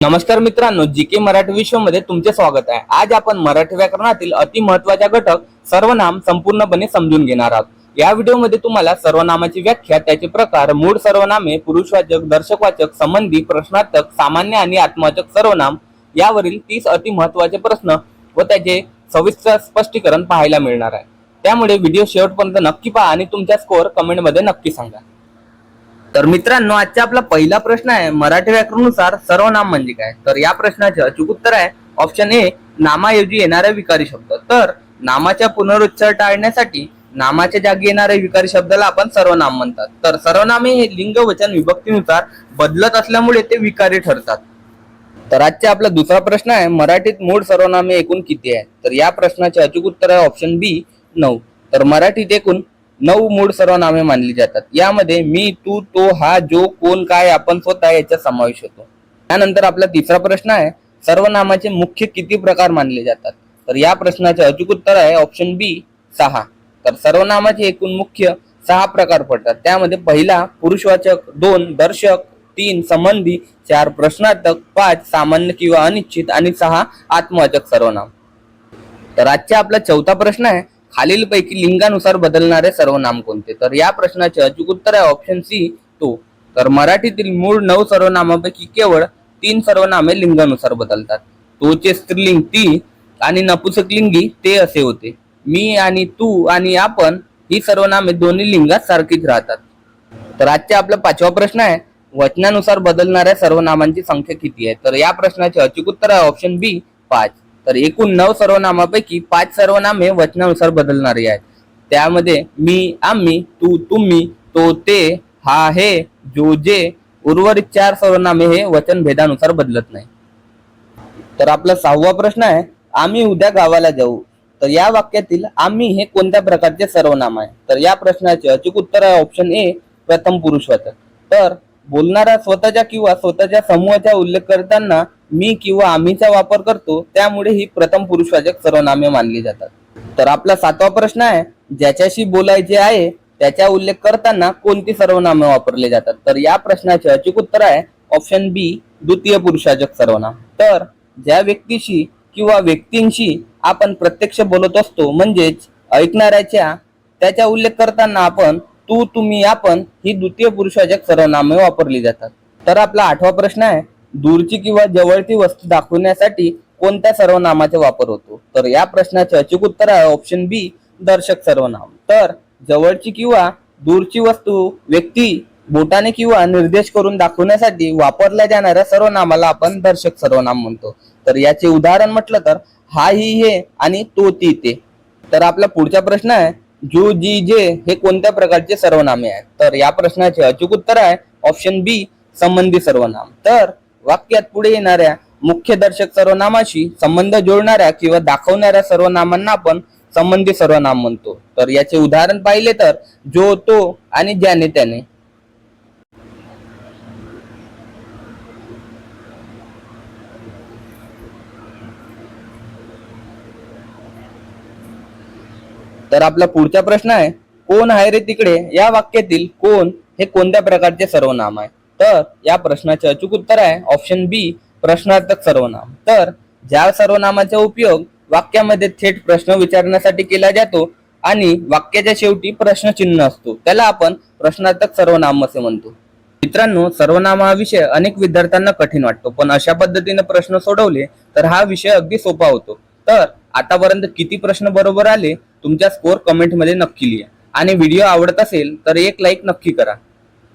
नमस्कार मित्रांनो, जीके मराठी विश्व मध्ये तुमचे स्वागत आहे। आज आपण मराठी व्याकरणातील अति महत्त्वाचा घटक सर्वनाम संपूर्णपणे समजून घेणार आहोत। या व्हिडिओमध्ये तुम्हाला सर्वनामाची व्याख्या, त्याचे प्रकार, मूळ सर्वनामे, पुरुषवाचक, दर्शकवाचक, संबंधी, प्रश्नार्थक, सामान्य आणि आत्मवाचक सर्वनाम यावरील 30 अति महत्त्वाचे प्रश्न व त्याचे सविस्तर स्पष्टीकरण पाहायला मिळणार आहे। त्यामुळे व्हिडिओ शेवटपर्यंत नक्की पहा आणि तुमचा स्कोअर कमेंट मध्ये नक्की सांगा। तर मित्रांनो, आजचा आपला पहिला प्रश्न आहे, मराठी व्याकरणानुसार सर्वनाम म्हणजे काय? तर या प्रश्नाचे अचूक उत्तर आहे ऑप्शन ए, नामाऐवजी येणारे विकारी शब्द। तर नामाचा पुनरुच्चार टाळण्यासाठी नामाच्या जागी येणारे विकारी शब्दाला आपण सर्वनाम म्हणतात। तर सर्वनामे हे लिंग वचन विभक्तीनुसार बदलत असल्यामुळे ते विकारी ठरतात। तर आजचा आपला दुसरा प्रश्न आहे, मराठीत मूळ सर्वनामे एकूण किती आहेत? तर या प्रश्नाचे अचूक उत्तर आहे ऑप्शन बी, 9। तर मराठीत एकूण 9 मूळ सर्वनामे मानली जातात। यामध्ये मी, तू, तो, हा, जो, कोण, काय, आपण, स्वतः याचा समावेश होतो। त्यानंतर आपला तिसरा प्रश्न आहे, सर्वनामाचे मुख्य किती प्रकार मानले जातात? तर या प्रश्नाचे अचूक उत्तर आहे ऑप्शन बी, 6। तर सर्वनामाचे एकूण मुख्य 6 प्रकार पडतात। त्यामध्ये पहिला पुरुषवाचक, 2 दर्शक, 3 संबंधी, 4 प्रश्नार्थक, 5 सामान्य किंवा अनिश्चित आणि 6 आत्मवाचक सर्वनाम। तर आजचा आपला चौथा प्रश्न आहे, खालीलपैकी लिंगानुसार बदलणारे सर्वनाम कोणते? तर या प्रश्नाचे अचूक उत्तर आहे ऑप्शन सी, तो। तर मराठीतील मूळ 9 सर्वनामापैकी केवळ 3 सर्वनामे लिंगानुसार बदलतात। तोचे स्त्रीलिंग ती आणि नपुंसकलिंगी ते असे होते। मी आणि तू आणि आपण ही सर्वनामे दोन्ही लिंगात सारखीच राहतात। तर आजचा आपला पाचवा प्रश्न आहे, वचनानुसार बदलणाऱ्या सर्वनामांची संख्या किती आहे? तर या प्रश्नाचे अचूक उत्तर आहे ऑप्शन बी, 5। तर एकूण 9 सर्वनामापैकी 5 सर्वनामे वचनानुसार बदलणारी आहेत। त्यामध्ये मी, आम्ही, तू, तुम्ही, तो, ते, हा, हे, जो, जे, उर्वरित 4 सर्वनामे हे वचन भेदानुसार बदलत नाही। तर आपला 6वा प्रश्न आहे, आम्ही उद्या गावाला जाऊ। तर या वाक्यातील आम्ही हे कोणत्या प्रकारचे सर्वनाम आहे? तर या प्रश्नाचे अचूक उत्तर आहे ऑप्शन ए, प्रथम पुरुषवाचक। तर बोलणारा स्वतःच्या किंवा स्वतःच्या समूहाचा उल्लेख करताना मी किंवा आम्हीचा वापर करतो, त्यामुळे ही प्रथम पुरुषवाचक सर्वनामे मानली जातात। तर आपला 7वा प्रश्न आहे, ज्याच्याशी बोलायचे आहे त्याचा उल्लेख करताना कोणती सर्वनामे वापरले जातात? तर या प्रश्नाचे अचूक उत्तर आहे ऑप्शन बी, द्वितीय पुरुषवाचक सर्वनाम। तर ज्या व्यक्तीशी किंवा व्यक्तींशी आपण प्रत्यक्ष बोलत असतो, म्हणजेच ऐकणाऱ्याच्या, त्याचा उल्लेख करताना आपण तू, तुम्ही, आपण ही द्वितीय पुरुषवाचक सर्वनामे वापरली जातात। तर आपला 8वा प्रश्न आहे, दूरची किंवा जवळची वस्तू दाखवण्यासाठी कोणत्या सर्वनामाचा वापर होतो? तर या प्रश्नाचे अचूक उत्तर आहे ऑप्शन बी, दर्शक सर्वनाम। तर जवळची किंवा दूरची वस्तू, व्यक्ती बोटाने किंवा निर्देश करून दाखवण्यासाठी वापरल्या जाणाऱ्या सर्वनामाला आपण दर्शक सर्वनाम म्हणतो। तर याचे उदाहरण म्हटलं तर हा, ही, हे आणि तो, ती, ते। तर आपला पुढचा प्रश्न आहे, जो, जी, जे हे कोणत्या प्रकारचे सर्वनामे आहेत? तर या प्रश्नाचे अचूक उत्तर आहे ऑप्शन बी, संबंधी सर्वनाम। तर वाक्यात पुढे येणाऱ्या मुख्य दर्शक सर्वनामाशी संबंध जोडणाऱ्या किंवा दाखवणाऱ्या सर्वनामांना आपण संबंधी सर्वनाम म्हणतो। तर याचे उदाहरण पाहिले तर जो, तो आणि ज्याने, त्याने। तर आपला पुढचा प्रश्न आहे, कोण आहे रे तिकडे या वाक्यातील कोण हे कोणत्या प्रकारचे सर्वनाम आहे? तर या प्रश्नाचे अचूक उत्तर आहे ऑप्शन बी, प्रश्नार्थक सर्वनाम। तर ज्या सर्वनामाचा उपयोग वाक्यामध्ये थेट प्रश्न विचारण्यासाठी केला जातो आणि वाक्याच्या शेवटी प्रश्नचिन्ह असतो, त्याला आपण प्रश्नार्थक सर्वनाम असे म्हणतो। मित्रांनो, सर्वनाम हा विषय अनेक विद्यार्थ्यांना कठीण वाटतो, पण अशा पद्धतीने प्रश्न सोडवले तर हा विषय अगदी सोपा होतो। तर आतापर्यंत किती प्रश्न बरोबर आले तुमचा स्कोअर कमेंट मध्ये नक्की लिहा आणि व्हिडिओ आवडत असेल तर एक लाईक नक्की करा।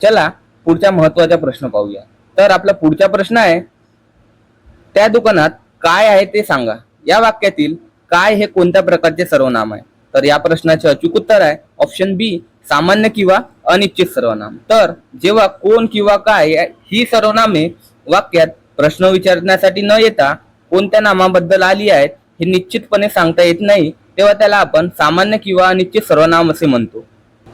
चला पुढचा महत्त्वाचा प्रश्न पाहूया। तर आपला पुढचा प्रश्न आहे, त्या दुकानात काय आहे ते सांगा। या वाक्यातील काय हे कोणत्या प्रकारचे सर्वनाम आहे? तर या प्रश्नाचे अचूक उत्तर आहे ऑप्शन बी, सामान्य किंवा अनिश्चित सर्वनाम। तर जेव्हा कोण किंवा काय ही सर्वनामे वाक्यात प्रश्न विचारण्यासाठी न येता कोणत्या नामाबद्दल आली आहेत हे निश्चितपणे सांगता येत नाही, तेव्हा त्याला आपण सामान्य किंवा अनिश्चित सर्वनाम असे म्हणतो।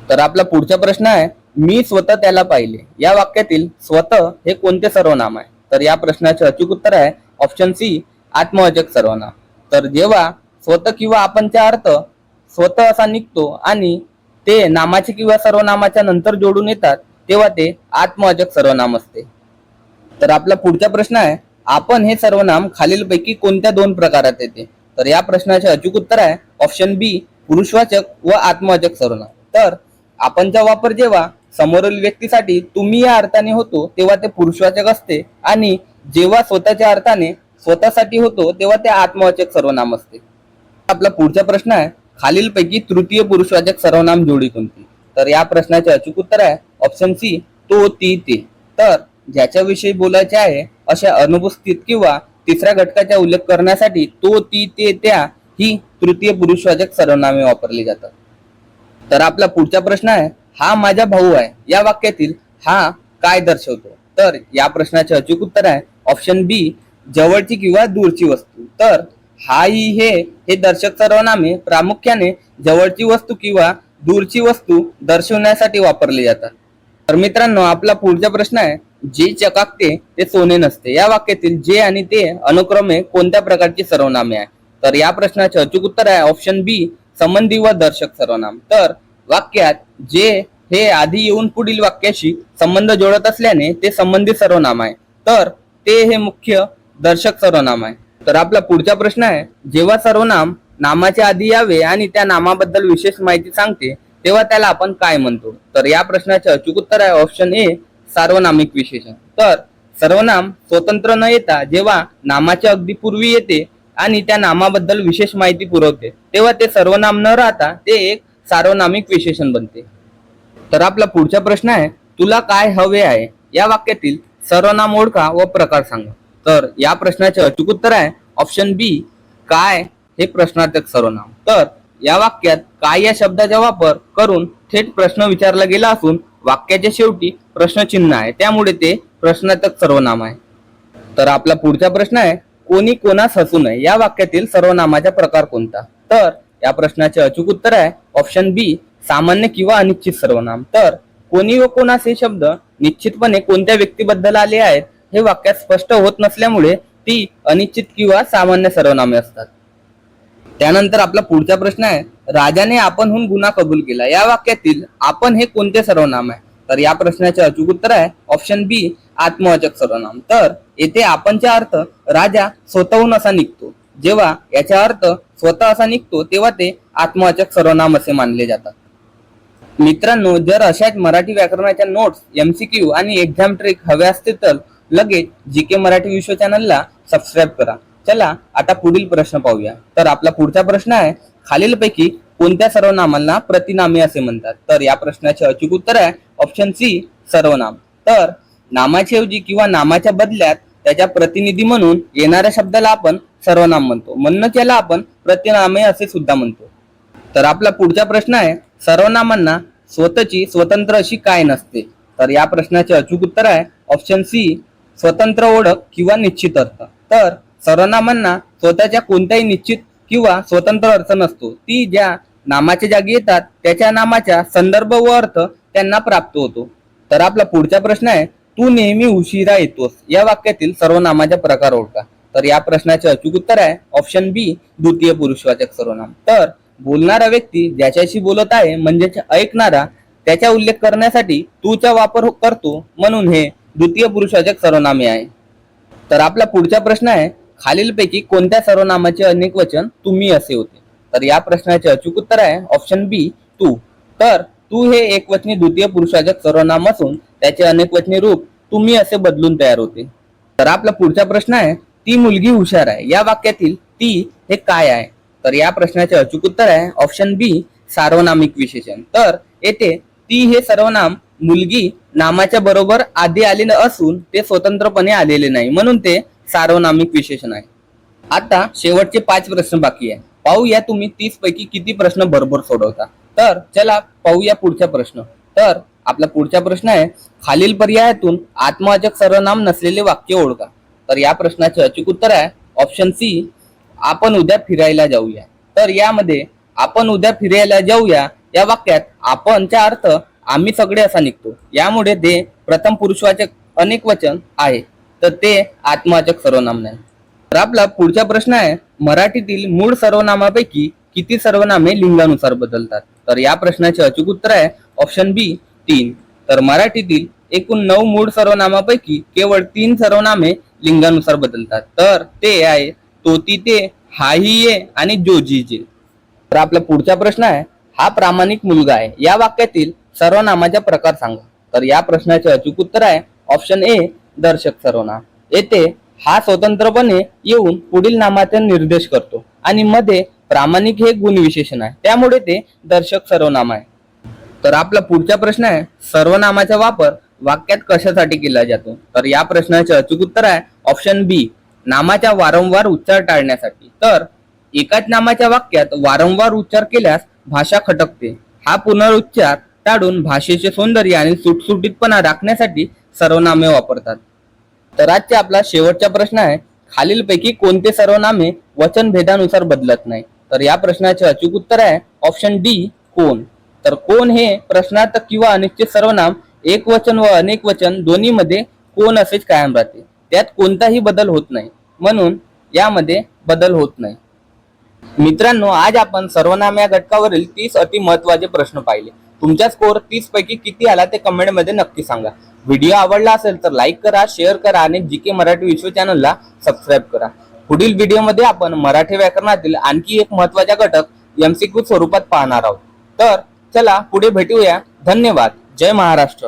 तर आपला पुढचा प्रश्न आहे, मी स्वतः त्याला पाहिले। या वाक्यातील स्वतः हे कोणते सर्वनाम आहे? तर या प्रश्नाचे अचूक उत्तर आहे ऑप्शन सी, आत्मवाचक सर्वनाम। तर जेव्हा स्वतः किंवा आपणचा अर्थ स्वतः असा निघतो आणि ते नामाचे किंवा सर्वनामाच्या नंतर जोडून येतात, तेव्हा ते आत्मवाचक सर्वनाम असते। तर आपला पुढचा प्रश्न आहे, आपण हे सर्वनाम खालीलपैकी कोणत्या दोन प्रकारात येते? तर या प्रश्नाचे अचूक उत्तर आहे ऑप्शन बी, पुरुषवाचक व आत्मवाचक सर्वनाम. तर आपणचा वापर जेव्हा समोरील व्यक्तीसाठी तुम्ही या अर्थाने होतो तेव्हा ते पुरुषवाचक असते, आणि जेव्हा स्वतःच्या अर्थाने स्वतःसाठी होतो तेव्हा ते आत्मवाचक सर्वनाम असते. आपला पुढचा प्रश्न आहे, खालीलपैकी तृतीय पुरुषवाचक सर्वनाम जोडी कोणती? तर या प्रश्नाचे अचूक उत्तर आहे ऑप्शन सी, तो, ती, ते. तर ज्याच्याविषयी बोलायचे आहे अशा अनुपस्थित किंवा तिसऱ्या घटकाचा उल्लेख करण्यासाठी तो, ती, ते, त्या ही तृतीय पुरुषवाचक सर्वनामे वापरली जातात. तर आपला पुढचा प्रश्न आहे, हा माझा भाऊ आहे या वाक्यातील हा काय दर्शवतो? तर या प्रश्नाचे अचूक उत्तर आहे ऑप्शन बी, जवळची किंवा दूरची वस्तू. तर हा, ही, हे दर्शक सर्वनामे प्रामुख्याने जवळची वस्तू किंवा दूरची वस्तू दर्शवण्यासाठी वापरली जातात. तर मित्रांनो, आपला पुढचा प्रश्न आहे, जे चकाकते ते सोने नसते या वाक्यातील जे आणि ते अनुक्रमे कोणत्या प्रकारची सर्वनामे आहे? तर या प्रश्नाचे अचूक उत्तर आहे ऑप्शन बी, संबंधी व दर्शक सर्वनाम. तर वाक्यात जे हे आधी येऊन पुढील वाक्याशी संबंध जोडत असल्याने ते संबंधी सर्वनाम आहे, तर ते हे मुख्य दर्शक सर्वनाम आहे. तर आपला पुढचा प्रश्न आहे, जेव्हा सर्वनाम नामाच्या आधी यावे आणि त्या नामाबद्दल विशेष माहिती सांगते तेव्हा त्याला आपण काय म्हणतो? तर या प्रश्नाचे अचूक उत्तर आहे ऑप्शन ए, सार्वनामिक विशेषण. तर सर्वनाम स्वतंत्र न येता जेव्हा नामाच्या अगदी पूर्वी येते आणि त्या नामाबद्दल विशेष माहिती पुरवते तेव्हा ते सर्वनाम न राहता ते एक सार्वनामिक विशेषण बनते. तर आपला पुढचा प्रश्न आहे, तुला काय हवे आहे या वाक्यातील सर्वनाम ओळखा व प्रकार सांगा. तर या प्रश्नाचे अचूक उत्तर आहे ऑप्शन बी, काय हे प्रश्नार्थक सर्वनाम. तर या वाक्यात काय या शब्दाचा वापर करून थेट प्रश्न विचारला गेला असून वाक्याच्या शेवटी प्रश्नचिन्ह आहे, त्यामुळे ते प्रश्नार्थक सर्वनाम आहे. तर आपला पुढचा प्रश्न आहे, कोणी कोणास हसू नये या वाक्यातील सर्वनामाचा प्रकार कोणता? तर या प्रश्नाचे अचूक उत्तर आहे ऑप्शन बी, सामान्य किंवा अनिश्चित सर्वनाम. तर कोणी व कोणास हे शब्द निश्चितपणे कोणत्या व्यक्तीबद्दल आले आहेत हे वाक्यात स्पष्ट होत नसल्यामुळे ती अनिश्चित किंवा सामान्य सर्वनामे असतात. त्यानंतर आपला पुढचा प्रश्न आहे, राजाने आपणहून गुन्हा कबूल केला या वाक्यातील आपण हे कोणते सर्वनाम आहे? तर या प्रश्नाचे अचूक उत्तर आहे ऑप्शन बी, आत्मवाचक सर्वनाम. तर येथे आपणचा अर्थ राजा स्वतःहून असा निघतो. जेव्हा याचा अर्थ स्वतः असा निघतो तेव्हा ते आत्मवाचक सर्वनाम असे मानले जातात. मित्रांनो, जर अशाच मराठी व्याकरणाच्या नोट्स, एमसीक्यू आणि एक्झाम ट्रिक हव्या असतील तर लगेच जीके मराठी विश्व चॅनलला सबस्क्राईब करा. चला आता पुढील प्रश्न पाहूया. तर आपला पुढचा प्रश्न आहे, खालीलपैकी कोणत्या सर्वनामांना प्रतिनामे असे म्हणतात? तर या प्रश्नाचे अचूक उत्तर आहे ऑप्शन सी, सर्वनाम. तर नामाच्या ऐवजी किंवा नामाच्या बदल्यात त्याच्या प्रतिनिधी म्हणून येणाऱ्या शब्दाला आपण सर्वनाम म्हणतो, म्हणूनच याला आपण प्रतिनामे असे सुद्धा म्हणतो. तर आपला पुढचा प्रश्न आहे, सर्वनामांना स्वतःची स्वतंत्र अशी काय नसते? तर या प्रश्नाचे अचूक उत्तर आहे ऑप्शन सी, स्वतंत्र ओळख किंवा निश्चित अर्थ. तर सर्वनामांना स्वतःच्या कोणत्याही निश्चित किंवा स्वतंत्र अर्थ नसतो. ती ज्या नामाच्या जागी येतात त्याच्या नामाचा संदर्भ व अर्थ त्यांना प्राप्त होतो. तर आपला पुढचा प्रश्न आहे, तू नेहमी उशिरा येतोस या वाक्यातील सर्वनामाचा प्रकार ओळखा. तर या प्रश्नाचे अचूक उत्तर आहे ऑप्शन बी, द्वितीय पुरुषवाचक सर्वनाम. तर बोलणारा व्यक्ती ज्याच्याशी बोलत आहे म्हणजेच ऐकणारा त्याचा उल्लेख करण्यासाठी तूचा वापर करतो, म्हणून हे द्वितीय पुरुषवाचक सर्वनामे आहे. तर आपला पुढचा प्रश्न आहे, खालीलपैकी कोणत्या सर्वनामाचे अनेक वचन तुम्ही असे होते? तर या प्रश्नाचे अचूक उत्तर आहे ऑप्शन बी, तू. तर तू हे एकवचनी द्वितीय पुरुषवाचक सर्वनाम असून त्याचे अनेकवचनी रूप तुम्ही असे बदलून तयार होते. तर आपला पुढचा प्रश्न आहे, ती मुलगी हुशार आहे या वाक्यातील ती हे काय आहे? तर या प्रश्नाचे अचूक उत्तर आहे ऑप्शन बी, सार्वनामिक विशेषण. तर येथे ती हे सर्वनाम मुलगी नामाच्या बरोबर आधी आलेले असून ते स्वतंत्रपणे आलेले नाही, म्हणून ते सार्वनामिक विशेषण आहे. आता शेवटचे 5 प्रश्न बाकी आहे. पाहूया तुम्ही 30 पैकी किती प्रश्न बरोबर सोडवता. तर चला पाहूया पुढचा प्रश्न. तर आपला पुढचा प्रश्न आहे, खालील पर्यायातून आत्मवाचक सर्वनाम नसलेले वाक्य ओळखा. तर या प्रश्नाचे अचूक उत्तर आहे ऑप्शन सी, आपण उद्या फिरायला जाऊया. तर यामध्ये आपण उद्या फिरायला जाऊया या वाक्यात आपणचा अर्थ आम्ही सगळे असा निघतो, यामुळे ते प्रथम पुरुषवाचक अनेक वचन आहे, तर ते आत्मवाचक सर्वनाम नाही. तर आपला पुढचा प्रश्न आहे, मराठीतील मूळ सर्वनामापैकी किती सर्वनामे लिंगानुसार बदलतात? तर या प्रश्नाचे अचूक उत्तर आहे ऑप्शन बी, 3. तर मराठीतील एकूण 9 मूळ सर्वनामापैकी केवळ 3 सर्वनामे लिंगानुसार बदलतात. तर ते आहे तो ती ते, हाही ये आणि जो जी जे. तर आपला पुढचा प्रश्न आहे, हा प्रामाणिक मुलगा आहे या वाक्यातील सर्वनामाचा प्रकार सांगा. तर या प्रश्नाचे अचूक उत्तर आहे ऑप्शन ए, दर्शक सर्वनाम. येथे हा स्वतंत्रपणे येऊन पुढील नामाचा निर्देश करतो आणि मध्ये प्रामाणिक हे गुणविशेषण आहे, त्यामुळे ते दर्शक सर्वनाम आहे. तर आपला पुढचा प्रश्न आहे, सर्वनामाचा वापर वाक्यात कशासाठी केला जातो. तर या प्रश्नाचे अचूक उत्तर आहे ऑप्शन बी, नामाचा वारंवार उच्चार टाळण्यासाठी. तर एकाच नामाच्या वाक्यात वारंवार उच्चार केल्यास भाषा खटकते. हा पुनरुच्चार टाळून भाषेचे सौंदर्य आणि सुटसुटीतपणा राखण्यासाठी सर्वनामे वापरतात. तर आजचा आपला शेवटचा प्रश्न आहे, खालीलपैकी कोणते सर्वनामे वचनभेदानुसार बदलत नाही. तर या प्रश्नाचे अचूक उत्तर आहे ऑप्शन डी, कोण. तर कोण हे प्रश्नार्थक किंवा अनिश्चित सर्वनाम एक वचन व अनेक वचन दोन्हीमध्ये कोण असेच कायम राहते, त्यात कोणताही बदल होत नाही, म्हणून यामध्ये बदल होत नाही. मित्रांनो, आज आपण सर्वनाम या घटकावरील 30 अति महत्वाचे प्रश्न पाहिले. तुमचा स्कोर 30 पैकी किती आला ते कमेंट मध्ये नक्की सांगा. व्हिडिओ आवडला असेल तर लाईक करा, शेअर करा आणि जीके मराठी विश्व चॅनलला सबस्क्राईब करा. पुढील व्हिडिओमध्ये आपण मराठी व्याकरणातील आणखी एक महत्वाचा घटक एमसीक्यू स्वरूपात पाहणार आहोत. तर चला पुढे भेटूया. धन्यवाद. जय महाराष्ट्र.